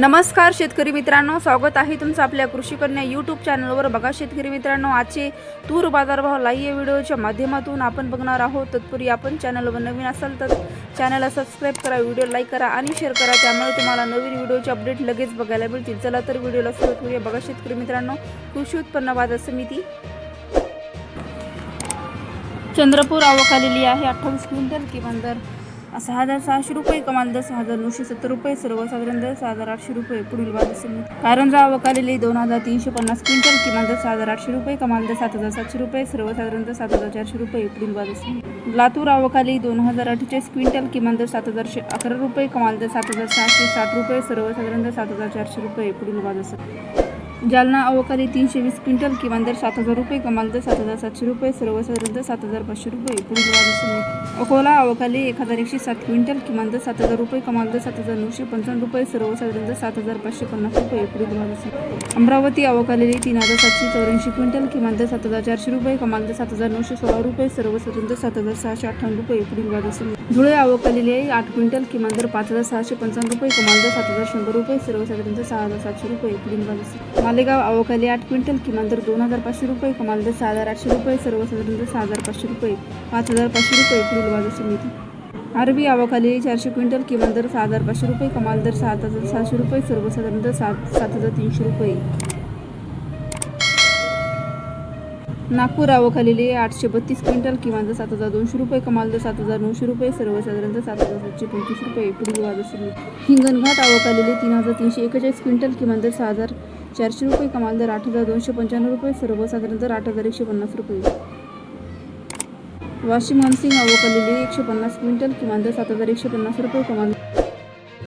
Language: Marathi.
नमस्कार शेतकरी मित्रांनो, स्वागत आहे तुमचं आपल्या कृषी कन्या यूट्यूब चॅनलवर। बघा शेतकरी मित्रांनो, आजचे तूर बाजारभाव लाईव्ह व्हिडिओच्या माध्यमातून आपण बघणार आहोत। तत्पूर्वी आपण चॅनलवर नवीन असाल तर चॅनलला सबस्क्राईब करा, व्हिडिओ लाईक करा आणि शेअर करा, त्यामुळे तुम्हाला नवीन व्हिडिओचे अपडेट लगेच बघायला मिळतील। चला तर व्हिडिओला सुरुवात करूया। बघा शेतकरी मित्रांनो, कृषी उत्पन्न बाजार समिती चंद्रपूर आवक आलेली आहे 28 क्विंटल, किमान दर 6,600 रुपये, कमाल दर 6,970 रुपये, सर्वसाधारण दर 6,800 रुपये। पुढील बाजार समिती कारंजा आवक आलेली 2,350 क्विंटल, किमान दर 6,800 रुपये, कमाल दर 7,700 रुपये, सर्वसाधारण दर 7,400 रुपये। पुढील बाजार समिती लातूर आवक आली 2,048 क्विंटल, किमान दर 7,111 रुपये, कमाल दर 7,660 रुपये, सर्वसाधारण दर 7,400 रुपये। पुढील बाजार समिती जालना आवक आली 320 क्विंटल, किमान दर 7,000 रुपये, कमाल दर 7,700 रुपये, सर्वसाधारण दर 7,500 रुपये। पुढील बाजार समिती अकोला आवक आली 1,107 क्विंटल, किमान दर 7,000 रुपये, कमाल दर 7,955 रुपये, सर्वसाधारण दर 7,550 रुपये। पुढील बाजार समिती अमरावती आवक आलेली 3,784 क्विंटल, किमान दर 7,400 रुपये, कमाल दर 7,916 रुपये, सर्वसाधारण दर 7,658 रुपये। पुढील बाजार समिती धुळे आवक आलेली आहे 8 क्विंटल, किमान दर 5,655 रुपये, कमाल दर 7,100 रुपये, सर्वसाधारण दर 6,700 रुपये। पुढील बाजार समिती मालेगाव आवक आली 8 क्विंटल, किमान दर 2,500 रुपये, कमाल दर 6,800 रुपये, सर्वसाधारण दर 6,500 रुपये, 5,500 रुपये। पुढील बाजार समिती आरबी आवक आली 400 क्विंटल, किमान दर 6,500 रुपये, कमाल दर 7,700 रुपये, सर्वसाधारण दर 7,300 रुपये। नागपूर आवक आलेली आहे 832 क्विंटल, किमान दर 7,200 रुपये, कमाल दर 7,900 रुपये, सर्वसाधारण दर 7,725 रुपये। पुढील बाजार समिती हिंगणघाट आवक आलेली 3,341 क्विंटल, किमान दर 6,400 रुपये, कमाल दर 8,295 रुपये, सर्वसाधारण दर 8,150 रुपये। वाशिम मनसिंग आवक आलेली 150 क्विंटल, किमान दर 7,150 रुपये, कमाल